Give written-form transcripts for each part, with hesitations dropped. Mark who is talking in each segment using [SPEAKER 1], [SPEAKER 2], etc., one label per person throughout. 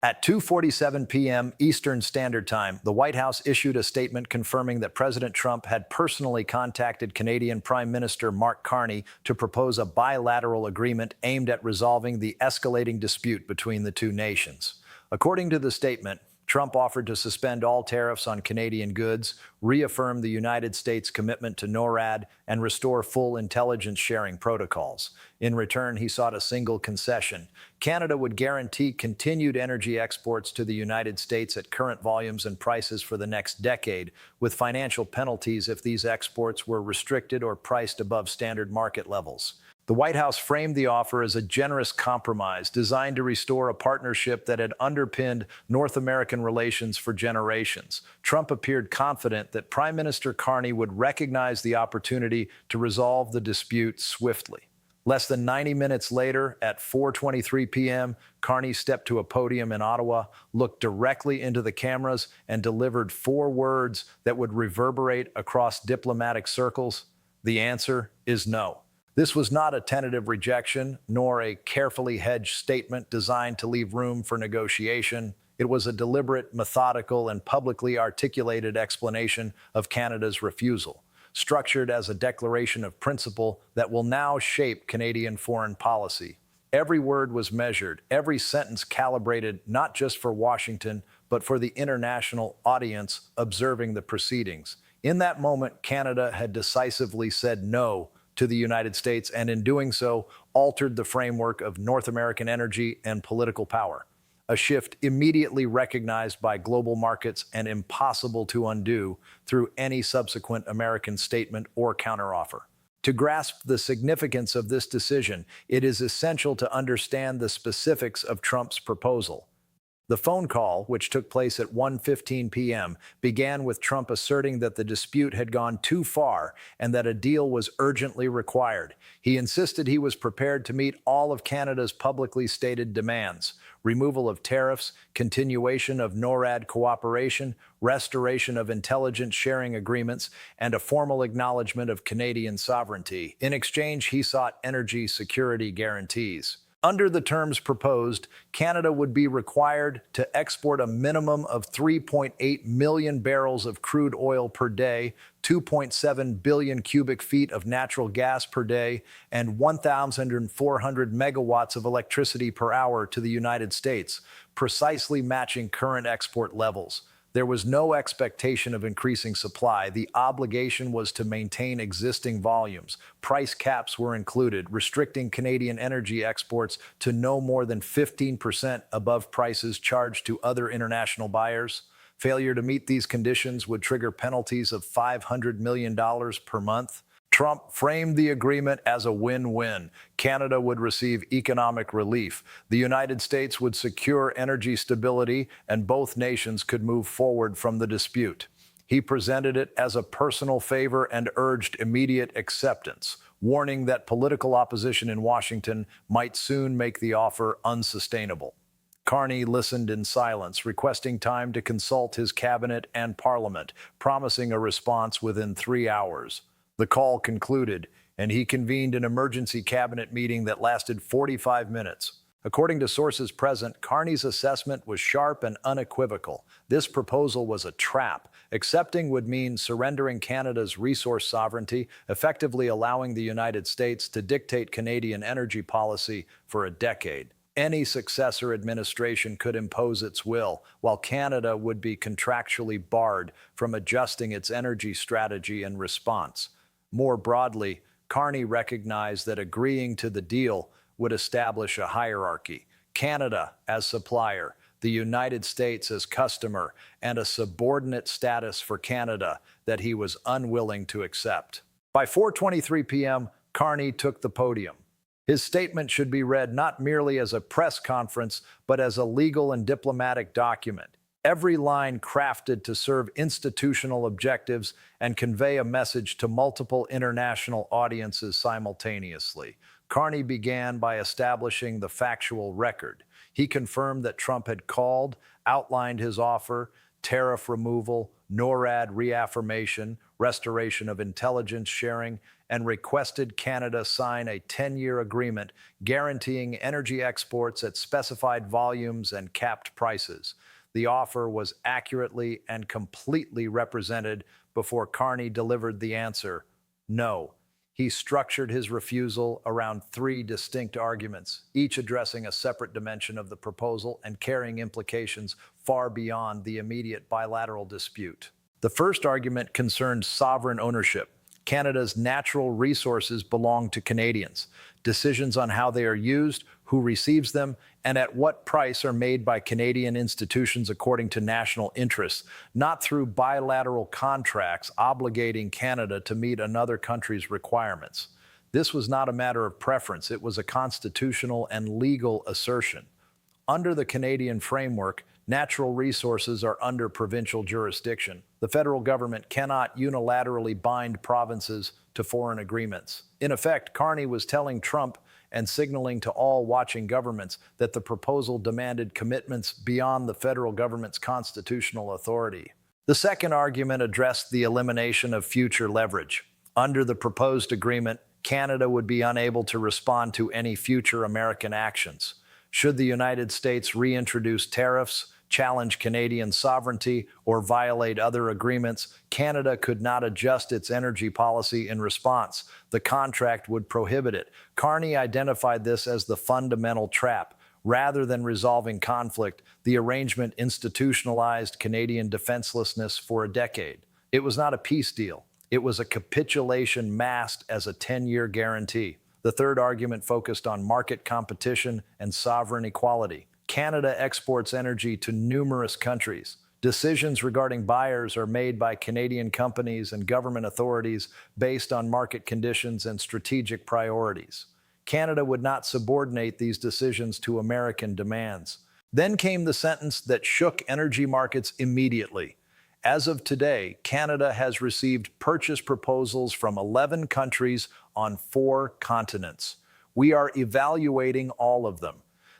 [SPEAKER 1] At 2:47 p.m. Eastern Standard Time, the White House issued a statement confirming that President Trump had personally contacted Canadian Prime Minister Mark Carney to propose a bilateral agreement aimed at resolving the escalating dispute between the two nations. According to the statement, Trump offered to suspend all tariffs on Canadian goods, reaffirm the United States' commitment to NORAD, and restore full intelligence sharing protocols. In return, he sought a single concession. Canada would guarantee continued energy exports to the United States at current volumes and prices for the next decade, with financial penalties if these exports were restricted or priced above standard market levels. The White House framed the offer as a generous compromise designed to restore a partnership that had underpinned North American relations for generations. Trump appeared confident that Prime Minister Carney would recognize the opportunity to resolve the dispute swiftly. Less than 90 minutes later, at 4:23 p.m., Carney stepped to a podium in Ottawa, looked directly into the cameras, and delivered 4 words that would reverberate across diplomatic circles. The answer is no. This was not a tentative rejection, nor a carefully hedged statement designed to leave room for negotiation. It was a deliberate, methodical, and publicly articulated explanation of Canada's refusal, structured as a declaration of principle that will now shape Canadian foreign policy. Every word was measured, every sentence calibrated not just for Washington, but for the international audience observing the proceedings. In that moment, Canada had decisively said no to the United States, and in doing so, altered the framework of North American energy and political power. A shift immediately recognized by global markets and impossible to undo through any subsequent American statement or counteroffer. To grasp the significance of this decision, it is essential to understand the specifics of Trump's proposal. The phone call, which took place at 1:15 p.m., began with Trump asserting that the dispute had gone too far and that a deal was urgently required. He insisted he was prepared to meet all of Canada's publicly stated demands: removal of tariffs, continuation of NORAD cooperation, restoration of intelligence sharing agreements, and a formal acknowledgement of Canadian sovereignty. In exchange, he sought energy security guarantees. Under the terms proposed, Canada would be required to export a minimum of 3.8 million barrels of crude oil per day, 2.7 billion cubic feet of natural gas per day, and 1,400 megawatts of electricity per hour to the United States, precisely matching current export levels. There was no expectation of increasing supply. The obligation was to maintain existing volumes. Price caps were included, restricting Canadian energy exports to no more than 15% above prices charged to other international buyers. Failure to meet these conditions would trigger penalties of $500 million per month. Trump framed the agreement as a win-win. Canada would receive economic relief. The United States would secure energy stability, and both nations could move forward from the dispute. He presented it as a personal favor and urged immediate acceptance, warning that political opposition in Washington might soon make the offer unsustainable. Carney listened in silence, requesting time to consult his cabinet and parliament, promising a response within 3 hours. The call concluded, and he convened an emergency cabinet meeting that lasted 45 minutes. According to sources present, Carney's assessment was sharp and unequivocal. This proposal was a trap. Accepting would mean surrendering Canada's resource sovereignty, effectively allowing the United States to dictate Canadian energy policy for a decade. Any successor administration could impose its will, while Canada would be contractually barred from adjusting its energy strategy in response. More broadly, Carney recognized that agreeing to the deal would establish a hierarchy: Canada as supplier, the United States as customer, and a subordinate status for Canada that he was unwilling to accept. By 4:23 p.m., Carney took the podium. His statement should be read not merely as a press conference, but as a legal and diplomatic document. Every line crafted to serve institutional objectives and convey a message to multiple international audiences simultaneously. Carney began by establishing the factual record. He confirmed that Trump had called, outlined his offer: tariff removal, NORAD reaffirmation, restoration of intelligence sharing, and requested Canada sign a 10-year agreement guaranteeing energy exports at specified volumes and capped prices. The offer was accurately and completely represented before Carney delivered the answer, no. He structured his refusal around three distinct arguments, each addressing a separate dimension of the proposal and carrying implications far beyond the immediate bilateral dispute. The first argument concerned sovereign ownership. Canada's natural resources belong to Canadians. Decisions on how they are used, who receives them, and at what price are made by Canadian institutions according to national interests, not through bilateral contracts obligating Canada to meet another country's requirements. This was not a matter of preference, it was a constitutional and legal assertion. Under the Canadian framework, natural resources are under provincial jurisdiction. The federal government cannot unilaterally bind provinces to foreign agreements. In effect, Carney was telling Trump and signaling to all watching governments that the proposal demanded commitments beyond the federal government's constitutional authority. The second argument addressed the elimination of future leverage. Under the proposed agreement, Canada would be unable to respond to any future American actions. Should the United States reintroduce tariffs, challenge Canadian sovereignty, or violate other agreements, Canada could not adjust its energy policy in response. The contract would prohibit it. Carney identified this as the fundamental trap. Rather than resolving conflict, the arrangement institutionalized Canadian defenselessness for a decade. It was not a peace deal. It was a capitulation masked as a 10-year guarantee. The third argument focused on market competition and sovereign equality. Canada exports energy to numerous countries. Decisions regarding buyers are made by Canadian companies and government authorities based on market conditions and strategic priorities. Canada would not subordinate these decisions to American demands. Then came the sentence that shook energy markets immediately. As of today, Canada has received purchase proposals from 11 countries on 4 continents. We are evaluating all of them.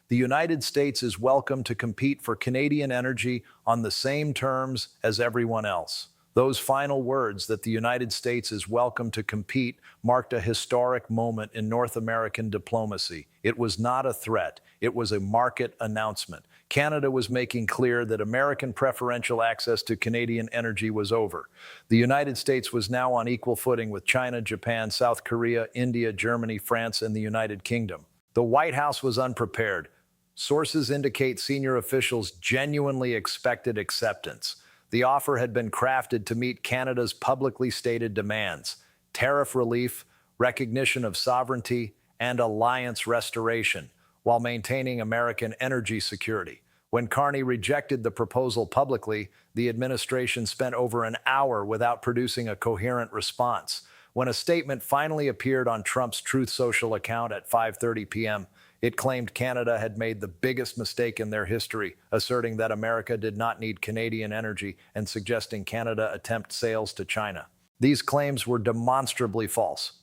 [SPEAKER 1] The United States is welcome to compete for Canadian energy on the same terms as everyone else. Those final words, that the United States is welcome to compete, marked a historic moment in North American diplomacy. It was not a threat. It was a market announcement. Canada was making clear that American preferential access to Canadian energy was over. The United States was now on equal footing with China, Japan, South Korea, India, Germany, France, and the United Kingdom. The White House was unprepared. Sources indicate senior officials genuinely expected acceptance. The offer had been crafted to meet Canada's publicly stated demands: tariff relief, recognition of sovereignty, and alliance restoration, while maintaining American energy security. When Carney rejected the proposal publicly, the administration spent over an hour without producing a coherent response. When a statement finally appeared on Trump's Truth Social account at 5:30 p.m., it claimed Canada had made the biggest mistake in their history, asserting that America did not need Canadian energy and suggesting Canada attempt sales to China. These claims were demonstrably false.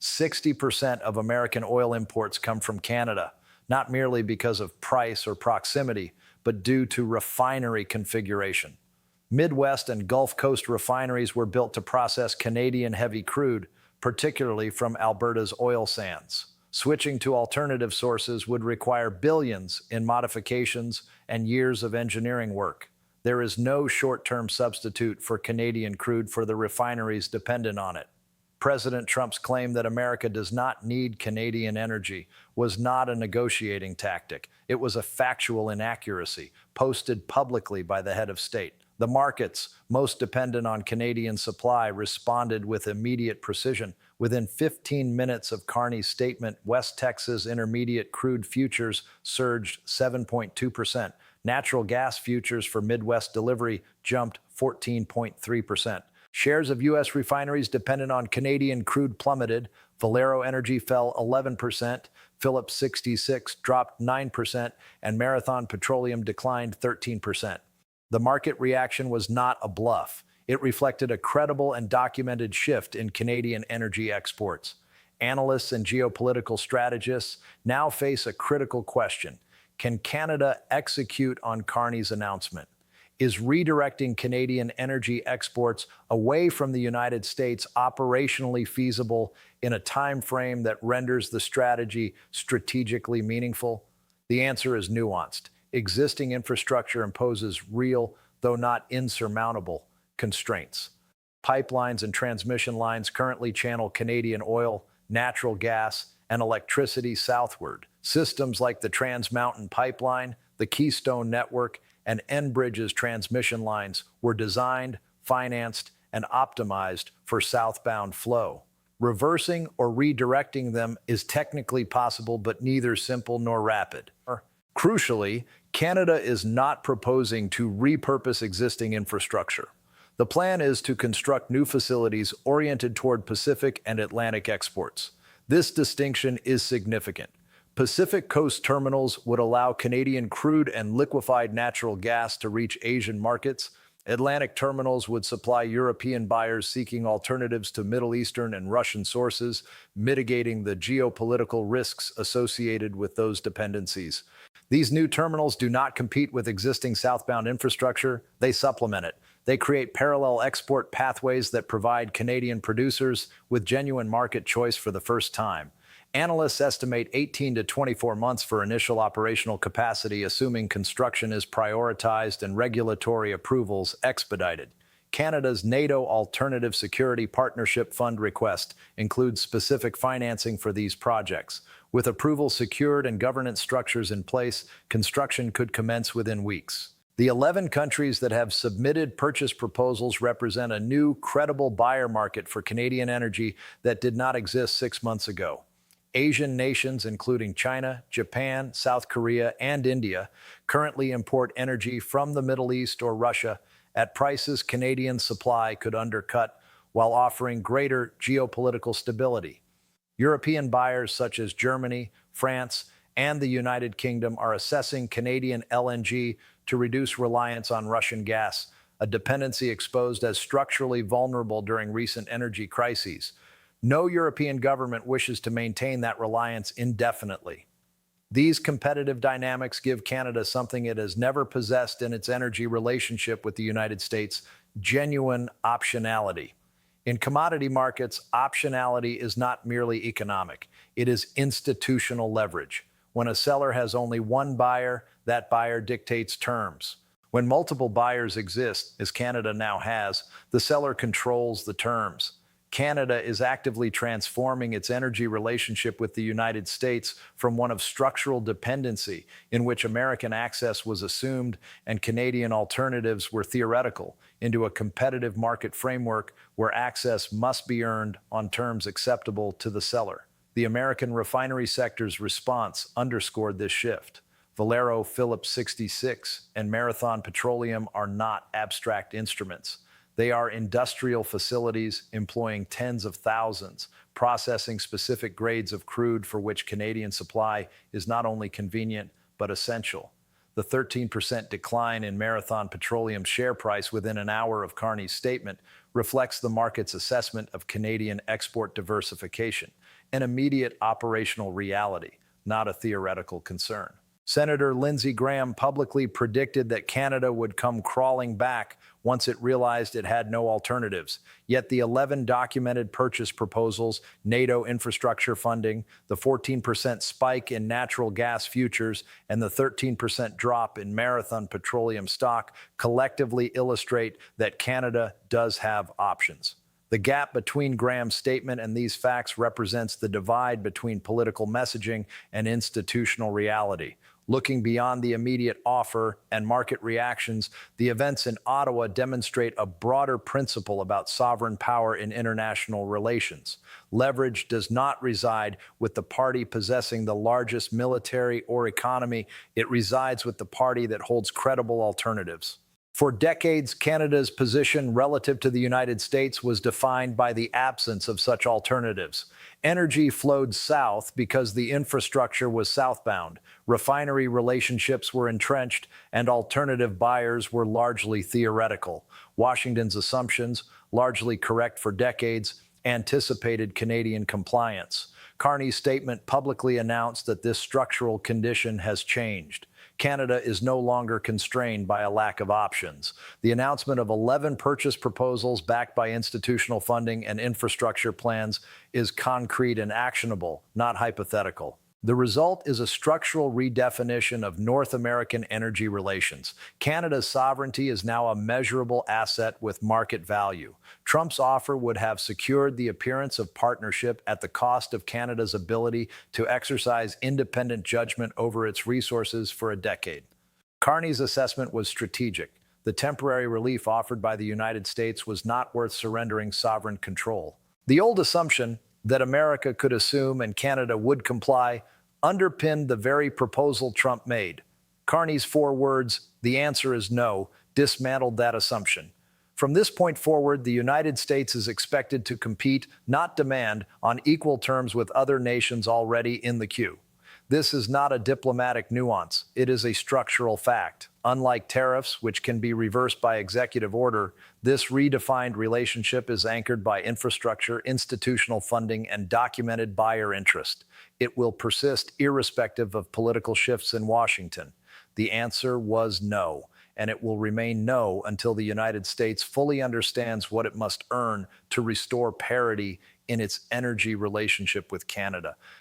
[SPEAKER 1] 60% of American oil imports come from Canada, not merely because of price or proximity, but due to refinery configuration. Midwest and Gulf Coast refineries were built to process Canadian heavy crude, particularly from Alberta's oil sands. Switching to alternative sources would require billions in modifications and years of engineering work. There is no short-term substitute for Canadian crude for the refineries dependent on it. President Trump's claim that America does not need Canadian energy was not a negotiating tactic. It was a factual inaccuracy posted publicly by the head of state. The markets, most dependent on Canadian supply, responded with immediate precision. Within 15 minutes of Carney's statement, West Texas Intermediate crude futures surged 7.2%. Natural gas futures for Midwest delivery jumped 14.3%. Shares of U.S. refineries dependent on Canadian crude plummeted. Valero Energy fell 11%, Phillips 66 dropped 9%, and Marathon Petroleum declined 13%. The market reaction was not a bluff. It reflected a credible and documented shift in Canadian energy exports. Analysts and geopolitical strategists now face a critical question. Can Canada execute on Carney's announcement? is redirecting Canadian energy exports away from the United States operationally feasible in a time frame that renders the strategy strategically meaningful? The answer is nuanced. Existing infrastructure imposes real, though not insurmountable, constraints. Pipelines and transmission lines currently channel Canadian oil, natural gas, and electricity southward. Systems like the Trans Mountain Pipeline, the Keystone Network, and Enbridge's transmission lines were designed, financed, and optimized for southbound flow. Reversing or redirecting them is technically possible, but neither simple nor rapid. Crucially, Canada is not proposing to repurpose existing infrastructure. The plan is to construct new facilities oriented toward Pacific and Atlantic exports. This distinction is significant. Pacific Coast terminals would allow Canadian crude and liquefied natural gas to reach Asian markets. Atlantic terminals would supply European buyers seeking alternatives to Middle Eastern and Russian sources, mitigating the geopolitical risks associated with those dependencies. These new terminals do not compete with existing southbound infrastructure, they supplement it. They create parallel export pathways that provide Canadian producers with genuine market choice for the first time. Analysts estimate 18 to 24 months for initial operational capacity, assuming construction is prioritized and regulatory approvals expedited. Canada's NATO Alternative Security Partnership Fund request includes specific financing for these projects. With approval secured and governance structures in place, construction could commence within weeks. The 11 countries that have submitted purchase proposals represent a new, credible buyer market for Canadian energy that did not exist 6 months ago. Asian nations, including China, Japan, South Korea, and India, currently import energy from the Middle East or Russia at prices Canadian supply could undercut, while offering greater geopolitical stability. European buyers such as Germany, France, and the United Kingdom are assessing Canadian LNG to reduce reliance on Russian gas, a dependency exposed as structurally vulnerable during recent energy crises. No European government wishes to maintain that reliance indefinitely. These competitive dynamics give Canada something it has never possessed in its energy relationship with the United States: genuine optionality. In commodity markets, optionality is not merely economic, it is institutional leverage. When a seller has only one buyer, that buyer dictates terms. When multiple buyers exist, as Canada now has, the seller controls the terms. Canada is actively transforming its energy relationship with the United States from one of structural dependency, in which American access was assumed and Canadian alternatives were theoretical, into a competitive market framework where access must be earned on terms acceptable to the seller. The American refinery sector's response underscored this shift. Valero, Phillips 66, and Marathon Petroleum are not abstract instruments. They are industrial facilities employing tens of thousands, processing specific grades of crude for which Canadian supply is not only convenient, but essential. The 13% decline in Marathon Petroleum's share price within an hour of Carney's statement reflects the market's assessment of Canadian export diversification, an immediate operational reality, not a theoretical concern. Senator Lindsey Graham publicly predicted that Canada would come crawling back once it realized it had no alternatives. Yet the 11 documented purchase proposals, NATO infrastructure funding, the 14% spike in natural gas futures, and the 13% drop in Marathon Petroleum stock collectively illustrate that Canada does have options. The gap between Graham's statement and these facts represents the divide between political messaging and institutional reality. Looking beyond the immediate offer and market reactions, the events in Ottawa demonstrate a broader principle about sovereign power in international relations. Leverage does not reside with the party possessing the largest military or economy. It resides with the party that holds credible alternatives. For decades, Canada's position relative to the United States was defined by the absence of such alternatives. Energy flowed south because the infrastructure was southbound, refinery relationships were entrenched, and alternative buyers were largely theoretical. Washington's assumptions, largely correct for decades, anticipated Canadian compliance. Carney's statement publicly announced that this structural condition has changed. Canada is no longer constrained by a lack of options. The announcement of 11 purchase proposals backed by institutional funding and infrastructure plans is concrete and actionable, not hypothetical. The result is a structural redefinition of North American energy relations. Canada's sovereignty is now a measurable asset with market value. Trump's offer would have secured the appearance of partnership at the cost of Canada's ability to exercise independent judgment over its resources for a decade. Carney's assessment was strategic. The temporary relief offered by the United States was not worth surrendering sovereign control. The old assumption that America could assume and Canada would comply underpinned the very proposal Trump made. Carney's 4 words, "The answer is no," dismantled that assumption. From this point forward, the United States is expected to compete, not demand, on equal terms with other nations already in the queue. This is not a diplomatic nuance. It is a structural fact. Unlike tariffs, which can be reversed by executive order, this redefined relationship is anchored by infrastructure, institutional funding, and documented buyer interest. It will persist irrespective of political shifts in Washington. The answer was no, and it will remain no until the United States fully understands what it must earn to restore parity in its energy relationship with Canada.